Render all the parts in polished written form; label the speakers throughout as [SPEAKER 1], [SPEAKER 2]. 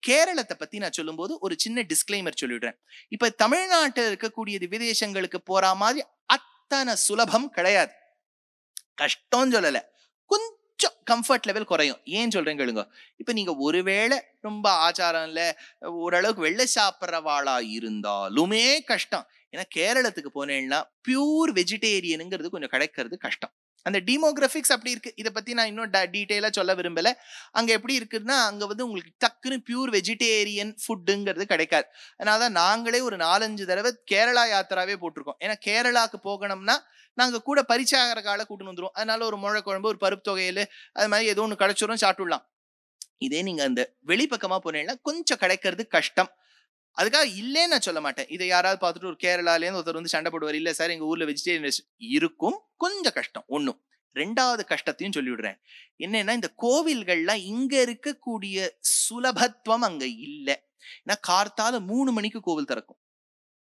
[SPEAKER 1] கேரளத்தை பத்தி நான் சொல்லும் போது ஒரு சின்ன டிஸ்க்ளைமர் சொல்லிடுறேன். இப்ப தமிழ்நாட்டில் இருக்கக்கூடிய விதேசங்களுக்கு போற மாதிரி அத்தனை சுலபம் கிடையாது. கஷ்டம் சொல்லல, கொஞ்சம் கம்ஃபர்ட் லெவல் குறையும். ஏன் சொல்றேன் கேளுங்க. இப்ப நீங்க ஒருவேளை ரொம்ப ஆச்சாரம் இல்ல, ஓரளவுக்கு வெள்ளை சாப்பிட்றவாளா இருந்தாலுமே கஷ்டம். ஏன்னா கேரளத்துக்கு போனேன்னா பியூர் வெஜிடேரியனுங்கிறது கொஞ்சம் கிடைக்கிறது கஷ்டம். அந்த டீமோகிராபிக்ஸ் அப்படி இருக்கு. இதை பத்தி நான் இன்னும் டீட்டெயிலா சொல்ல விரும்பல. அங்க எப்படி இருக்குன்னா, அங்க வந்து உங்களுக்கு டக்குன்னு பியூர் வெஜிடேரியன் ஃபுட்டுங்கிறது கிடைக்காது. அதனாலதான் நாங்களே ஒரு 4-5 தடவை கேரளா யாத்திராவே போட்டிருக்கோம். ஏன்னா கேரளாக்கு போகணும்னா நாங்க கூட பரிச்சாகர காலை கூட்டுன்னு வந்துரும். அதனால ஒரு முழை குழம்பு, ஒரு பருப்பு தொகையில, அது மாதிரி ஏதோ ஒண்ணு கிடைச்சிரும், சாப்பிட்டுடலாம். இதே நீங்க அந்த வெளிப்பக்கமா போனீங்கன்னா கொஞ்சம் கிடைக்கிறது கஷ்டம். அதுக்காக இல்லேன்னு நான் சொல்ல மாட்டேன். இதை யாராவது பார்த்துட்டு ஒரு கேரளாலேருந்து ஒருத்தர் வந்து சண்டை போடுவார், இல்ல சார் எங்க ஊர்ல வெஜிடேரியன் இருக்கும், கொஞ்சம் கஷ்டம். ஒண்ணும். 2வது கஷ்டத்தையும் சொல்லிவிடுறேன். என்னன்னா, இந்த கோவில்கள்லாம் இங்க இருக்கக்கூடிய சுலபத்துவம் அங்க இல்ல. ஏன்னா கார்த்தால 3 மணிக்கு கோவில் திறக்கும்,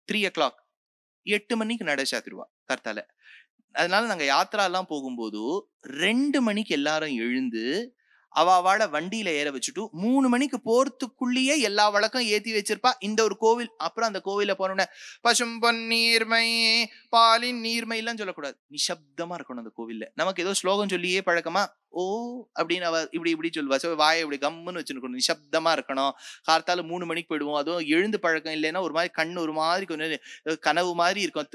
[SPEAKER 1] 3 o'clock, 8 மணிக்கு நடை சாத்திடுவா கார்த்தால. அதனால நாங்க யாத்திரா எல்லாம் போகும்போது 2 மணிக்கு எல்லாரும் எழுந்து அவளை வண்டியில ஏற வச்சுட்டு 3 மணிக்கு போறதுக்குள்ளேயே எல்லா வழக்கம் ஏத்தி வச்சிருப்பா. இந்த ஒரு கோவில். அப்புறம் அந்த கோவில போனோட பசும்பொன் நீர்மை பாலின் நீர்மை எல்லாம் சொல்லக்கூடாது, நிசப்தமா இருக்கணும் அந்த கோவில்ல. நமக்கு ஏதோ ஸ்லோகம் சொல்லியே பழக்கமா, ஓ அப்படின்னு அவ இப்படி இப்படி சொல்லுவா. வாயை இப்படி கம்முன்னு வச்சுருக்கணும், நிசப்தமா இருக்கணும். கார்த்தால 3 மணிக்கு போயிடுவோம். அதுவும் எழுந்து பழக்கம் இல்லைன்னா ஒரு மாதிரி கண்ணு ஒரு மாதிரி கொஞ்சம் கனவு மாதிரி இருக்கும்.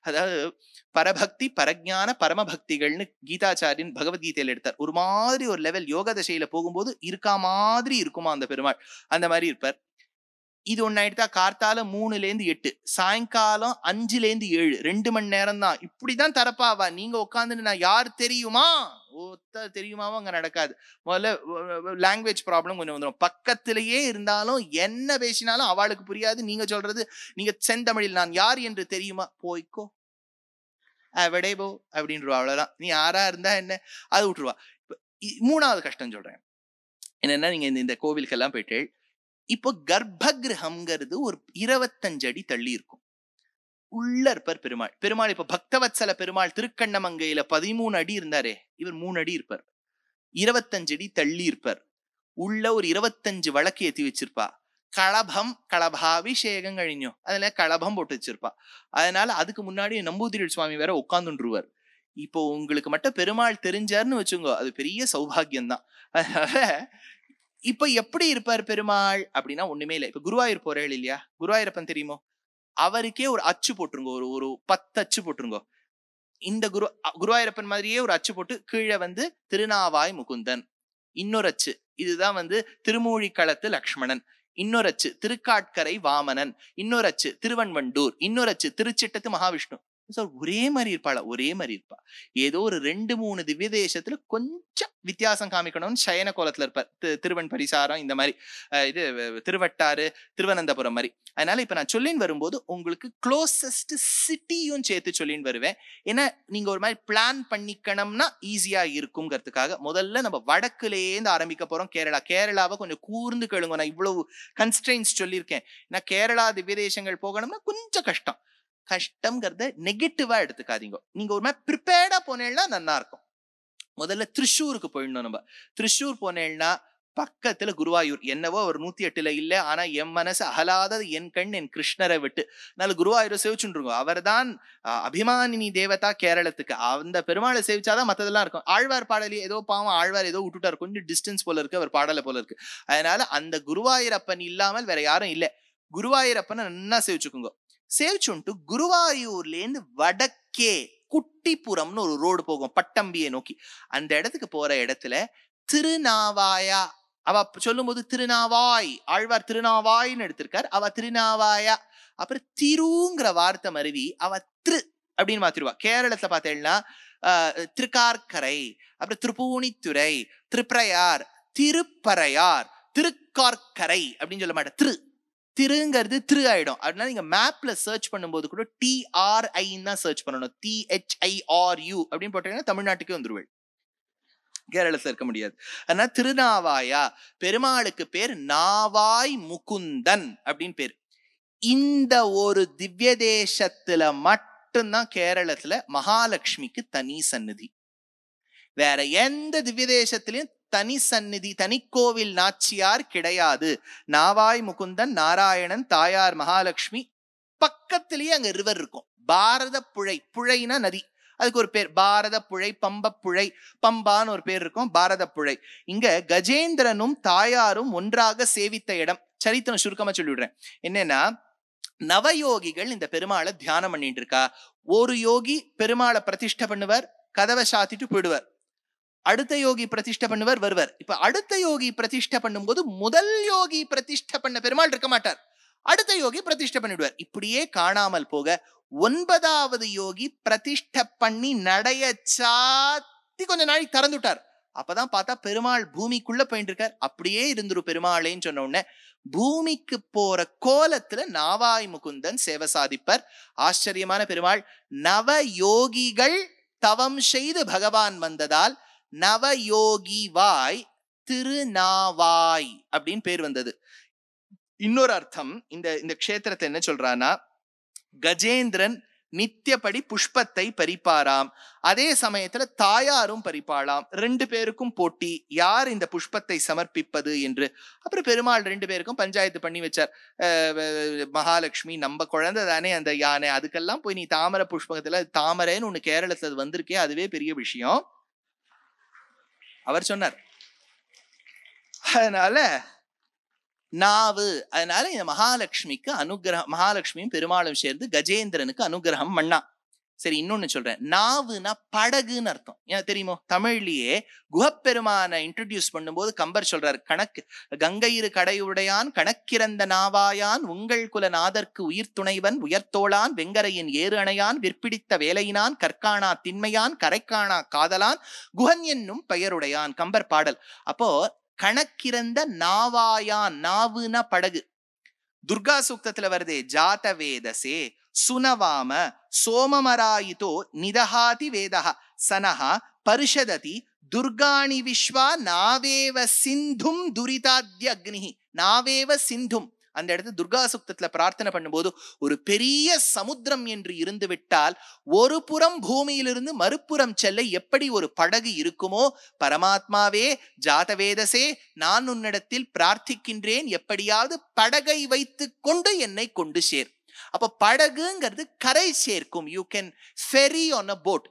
[SPEAKER 1] அதாவது பரபக்தி பரஜான பரமபக்திகள்னு கீதாச்சாரியன் பகவத்கீதையில எடுத்தார். ஒரு மாதிரி ஒரு லெவல் யோக தசையில போகும்போது இருக்கா மாதிரி இருக்குமா அந்த பெருமாள், அந்த மாதிரி இருப்பார். இது ஒன்னு ஆயிடுதா. கார்த்தால 3-8, சாயங்காலம் 5-7, 2 மணி நேரம் தான். இப்படிதான் தரப்பாவா. நீங்க உட்காந்துன்னு நான் யார் தெரியுமா தெரியுமாவோ அங்க நடக்காது. முதல்ல லாங்குவேஜ் ப்ராப்ளம் கொஞ்சம் வந்துடும். பக்கத்திலேயே இருந்தாலும் என்ன பேசினாலும் அவளுக்கு புரியாது. நீங்க சொல்றது, நீங்க செந்தமிழில் நான் யார் என்று தெரியுமா, போய்க்கோ விடைபோ அப்படின்றவா. அவ்வளவுதான். நீ யாரா இருந்தா என்ன, அது விட்டுருவா. 3வது கஷ்டம் சொல்றேன். என்னன்னா, நீங்க இந்த கோவிலுக்கெல்லாம் போயிட்டு இப்போ கர்ப்பகிரகம்ங்கிறது ஒரு 25 அடி தள்ளி இருக்கும். உள்ள இருப்பார் பெருமாள். பெருமாள் இப்ப பக்தவத்சல பெருமாள் திருக்கண்ணமங்கையில 13 அடி இருந்தாரே, இவர் 3 அடி இருப்பார். 25 அடி தள்ளி இருப்பார். உள்ள ஒரு 25 வழக்கு ஏத்தி வச்சிருப்பா. களபம் களபாபிஷேகம் கழிஞ்சோம், அதுல களபம் போட்டு வச்சிருப்பா. அதனால அதுக்கு முன்னாடி நம்பூதிரி சுவாமி வேற உட்கார்ந்துருவார். இப்போ உங்களுக்கு மட்டும் பெருமாள் தெரிஞ்சாருன்னு வச்சுங்க, அது பெரிய சௌபாகியம் தான். அதனால இப்ப எப்படி இருப்பார் பெருமாள் அப்படின்னா ஒண்ணுமே இல்லை. இப்ப குருவாயூர் போறேள் இல்லையா, குருவாயூரப்பன் தெரியுமோ, அவருக்கே ஒரு அச்சு போட்டுருங்க, ஒரு 10 அச்சு போட்டுருங்க. இந்த குருவாயூரப்பன் மாதிரியே ஒரு அச்சு போட்டு கீழே வந்து திருநாவாய் முகுந்தன், இன்னொரு அச்சு இதுதான் வந்து திருமூழிக்களத்து லக்ஷ்மணன், இன்னொரு அச்சு திருக்காட்கரை வாமனன், இன்னொரு அச்சு திருவன்வண்டூர், இன்னொரு அச்சு திருச்சிட்டத்து மகாவிஷ்ணு. ஒரே மாதிரி இருப்பாளா, ஒரே மாதிரி இருப்பா. ஏதோ ஒரு 2-3 திவ்ய தேசத்துல கொஞ்சம் வித்தியாசம் காமிக்கணும்னு சயன கோலத்துல இருப்பார். திருவன் பரிசாரம் இந்த மாதிரி, இது திருவட்டாறு திருவனந்தபுரம் மாதிரி. அதனால இப்ப நான் சொல்லின்னு வரும்போது உங்களுக்கு க்ளோசஸ்ட் சிட்டியும் சேர்த்து சொல்லின்னு வருவேன். ஏன்னா நீங்க ஒரு மாதிரி பிளான் பண்ணிக்கணும்னா ஈஸியா இருக்குங்கிறதுக்காக முதல்ல நம்ம வடக்குலேருந்து ஆரம்பிக்க போறோம். கேரளாவை கொஞ்சம் கூர்ந்து கேளுங்க. நான் இவ்வளவு கன்ஸ்ட்ரெயின்ஸ் சொல்லியிருக்கேன். ஏன்னா கேரளா திவ்ய தேசங்கள் போகணும்னா கொஞ்சம் கஷ்டம். கஷ்டம்ங்கிறத நெகட்டிவா எடுத்துக்காதீங்க. நீங்க ஒரு மாதிரி ப்ரிப்பேர்டா போனேன்னா நல்லா இருக்கும். முதல்ல திருச்சூருக்கு போயிடணும். நம்ம திருச்சூர் போனேன்னா பக்கத்துல குருவாயூர். என்னவோ ஒரு 108ல இல்ல, ஆனா என் மனசு அகலாதது என் கண் என் கிருஷ்ணரை விட்டு. அதனால குருவாயூரை சேவிச்சுருங்க. அவர் தான் அபிமானினி தேவதா கேரளத்துக்கு. அந்த பெருமாளை சேவிச்சாதான் மத்ததெல்லாம் இருக்கும். ஆழ்வார் பாடலே ஏதோ பாவம், ஆழ்வார் ஏதோ விட்டுட்டார், கொஞ்சம் டிஸ்டன்ஸ் போல இருக்கு அவர் பாடல போல இருக்கு. அதனால அந்த குருவாயூரப்பன் இல்லாமல் வேற யாரும் இல்லை. குருவாயூரப்பனை நல்லா சேவிச்சுக்குங்க. சேவிச்சுட்டு குருவாயூர்ல இருந்து வடக்கே குட்டிப்புறம்னு ஒரு ரோடு போகும் பட்டம்பியை நோக்கி. அந்த இடத்துக்கு போற இடத்துல திருநாவாயா, அவ சொல்லும் போது திருநாவாய், ஆழ்வார் திருநாவாய்ன்னு எடுத்திருக்கார், அவ திருநாவாயா. அப்புறம் திருங்கிற வார்த்தை மருவி அவ திரு அப்படின்னு மாத்திருவா. கேரளத்துல பார்த்தேன்னா திருக்கார்கரை, அப்புறம் திருப்பூணித்துறை, திருப்பிரயார், திருப்பறையார், திருக்கார்கரை அப்படின்னு சொல்ல மாட்டேன். திருங்கிறது திரு ஆயிடும். அதனால நீங்க மேப்ல சர்ச் பண்ணும்போது கூட TRI தான் சர்ச் பண்ணணும். THIRU அப்படின்னு போட்டீங்கன்னா தமிழ்நாட்டுக்கு வந்துருவேன், கேரளத்துல இருக்க முடியாது. அதனால திருநாவாயா, பெருமாளுக்கு பேர் நாவாய் முகுந்தன் அப்படின்னு பேர். இந்த ஒரு திவ்ய தேசத்துல மட்டும்தான் கேரளத்துல மகாலட்சுமிக்கு தனி சந்நிதி. வேற எந்த திவ்ய தேசத்திலையும் தனி சந்நிதி தனிக்கோவில் நாச்சியார் கிடையாது. நாவாய் முகுந்தன் நாராயணன் தாயார் மகாலட்சுமி, பக்கத்திலேயே அங்க ரிவர் இருக்கும். பாரத புழை, புழைனா நதி, அதுக்கு ஒரு பேர் பாரத புழை, பம்ப புழை, பம்பான்னு ஒரு பேர் இருக்கும், பாரத புழை. இங்க கஜேந்திரனும் தாயாரும் ஒன்றாக சேவித்த இடம். சரித்திரம் சுருக்கமா சொல்லிவிடுறேன். என்னன்னா, நவயோகிகள் இந்த பெருமாளை தியானம் பண்ணிட்டு இருக்கா. ஒரு யோகி பெருமாளை பிரதிஷ்டை பண்ணுவார், கதவை சாத்திட்டு போயிடுவார். அடுத்த யோகி பிரதிஷ்டை பண்ணுவார், வருவார். இப்ப அடுத்த யோகி பிரதிஷ்டை பண்ணும்போது முதல் யோகி பிரதிஷ்டை பண்ண பெருமாள் இருக்க மாட்டார், அடுத்த யோகி பிரதிஷ்டை பண்ணிடுவார். இப்படியே காணாமல் போக 9வது யோகி பிரதிஷ்டை பண்ணி நடைய சாத்தி கொஞ்ச நாளைக்கு திறந்துட்டார். அப்பதான் பார்த்தா பெருமாள் பூமிக்குள்ள போயிட்டு இருக்கார். அப்படியே இருந்துரு பெருமாளேன்னு சொன்ன உடனே பூமிக்கு போற கோலத்துல நாவாய் முகுந்தன் சேவை சாதிப்பர். ஆச்சரியமான பெருமாள். நவ யோகிகள் தவம் செய்து பகவான் வந்ததால் நவயோகி வாய் திருநாவாய் அப்படின்னு பேர் வந்தது. இன்னொரு அர்த்தம், இந்த க்ஷேத்திரத்தை என்ன சொல்றானா, கஜேந்திரன் நித்தியப்படி புஷ்பத்தை பறிப்பாராம், அதே சமயத்துல தாயாரும் பறிப்பாளாம். 2 பேருக்கும் போட்டி, யார் இந்த புஷ்பத்தை சமர்ப்பிப்பது என்று. அப்புறம் பெருமாள் 2 பேருக்கும் பஞ்சாயத்து பண்ணி வச்சார். மகாலட்சுமி, நம்ம குழந்தை தானே அந்த யானை, அதுக்கெல்லாம் போய் நீ தாமரை புஷ்பத்துல, தாமரைன்னு ஒண்ணு கேரளத்துல வந்திருக்கே, அதுவே பெரிய விஷயம் அவர் சொன்னார். அதனால நாவு, அதனால இந்த மகாலட்சுமிக்கு அனுகிரகம், மகாலட்சுமியும் பெருமாளும் சேர்ந்து கஜேந்திரனுக்கு அனுகிரகம் பண்ணா. சரி, இன்னொன்னு சொல்றேன். நாவுனா படகுன்னு அர்த்தம். ஏன் தெரியுமோ, தமிழ்லயே குஹப்பெருமானை இன்ட்ரோடியூஸ் பண்ணும்போது கம்பர் சொல்றாரு, கணக்கு கங்கையிரு கடையுடையான் கணக்கிறந்த நாவாயான் உங்கள் குல நாதற்கு உயிர் துணைவன் உயர்த்தோளான் வெங்கரையின் ஏறு அணையான் விற்பிடித்த வேலையினான் கற்கானா திண்மையான் கரைக்கானா காதலான் குஹன் என்னும் பெயருடையான். கம்பர் பாடல். அப்போ கணக்கிறந்த நாவாயான், நாவுனா படகு. துர்கா சூக்தத்துல வருதே, ஜாத வேதசே சுனவாம சோமமராயிதோ நிதஹாதி வேதஹ சனஹா பரிஷததி துர்காணி விஸ்வா நாவேவ சிந்தும் துரிதாத்ய அக்னிஹி. நாவேவ சிந்தும், அந்த இடத்துல துர்கா சுக்தத்துல பிரார்த்தனை பண்ணும்போது, ஒரு பெரிய சமுத்திரம் என்று இருந்து விட்டால் ஒரு புறம் பூமியிலிருந்து மறுபுறம் செல்ல எப்படி ஒரு படகு இருக்குமோ, பரமாத்மாவே ஜாதவேதசே நான் உன்னிடத்தில் பிரார்த்திக்கின்றேன், எப்படியாவது படகை வைத்து கொண்டு என்னை கொண்டு சேர். அப்ப படகுங்கிறது கரை சேர்க்கும். You can ferry on a boat.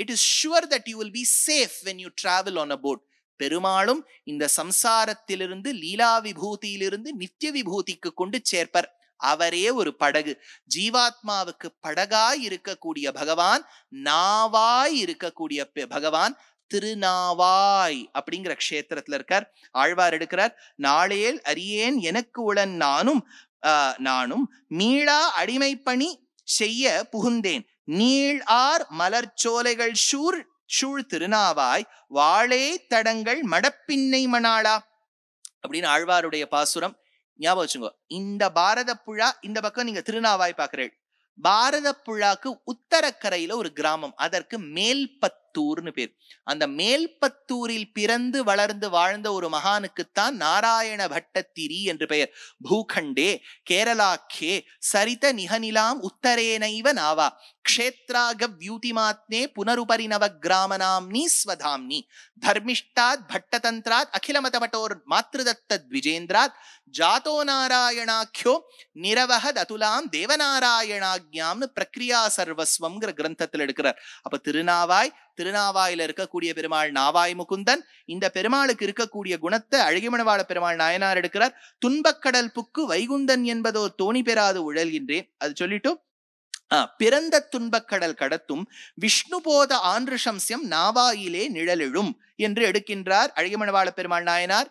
[SPEAKER 1] It is sure that you will be safe when you travel on a boat. பெருமாளும் இந்த சம்சாரத்திலிருந்து லீலா விபூதியிலிருந்து நித்திய விபூதிக்கு கொண்டு சேர்ப்பர். அவரே ஒரு படகு. ஜீவாத்மாவுக்கு படகாய் இருக்கக்கூடிய பகவான், நாவாய் இருக்கக்கூடிய பகவான் திருநாவாய் அப்படிங்கிற க்ஷேத்திரத்துல இருக்கார். ஆழ்வார் எடுக்கிறார், நாளேல் அறியேன் எனக்கு உளன் நானும் மீளா அடிமைப்பணி செய்ய புகுந்தேன் நீள் ஆர் மலர்ச்சோலைகள் சூழ் திருநாவாய் வாழே தடங்கள் மடப்பின்னை மணாளா அப்படின்னு ஆழ்வாருடைய பாசுரம். ஞாபகம் வச்சுங்கோ, இந்த பாரத புழா இந்த பக்கம் நீங்க திருநாவாய் பாக்குறீள். பாரத புழாக்கு உத்தரக்கரையில ஒரு கிராமம், அதற்கு மேல்பத்தூர்னு பேர். அந்த மேல்பத்தூரில் பிறந்து வளர்ந்து வாழ்ந்த ஒரு மகானுக்குத்தான் நாராயண பட்டத்திரி என்று பெயர். பூகண்டே கேரளாக்கே சரித நிகநிலாம் உத்தரேனைவ நாவா க்ஷேத்ராக வியூதிமாத்னே புனருபரிணவ கிராமநாம்னி ஸ்வதாம்னி தர்மிஷ்டாத் பட்டதந்திராத் அகிலமதபட்டோர் மாத்ருதத்த த்விஜேந்திராத் ஜாதோ நாராயணாக்கியோ நிரவஹத் அதுலாம் தேவநாராயணாக்ஞாம்னு பிரக்ரியா சர்வஸ்வம்ங்கிற கிரந்தத்தில் எடுக்கிறார். அப்ப திருநாவாயில இருக்கக்கூடிய பெருமாள் நாவாய் முகுந்தன். இந்த பெருமாளுக்கு இருக்கக்கூடிய குணத்தை அழகிமணவாள பெருமாள் நாயனார் எடுக்கிறார். துன்பக்கடல் புக்கு வைகுந்தன் என்பதோ தோணி பெறாது உழல்கின்றேன், அது சொல்லிட்டு பிறந்த துன்பக்கடல் கடத்தும் விஷ்ணு போத ஆன்றுஷம்சியம் நாவாயிலே நிழலெழும் என்று எடுக்கின்றார் அழகிமணவாள பெருமாள் நாயனார்.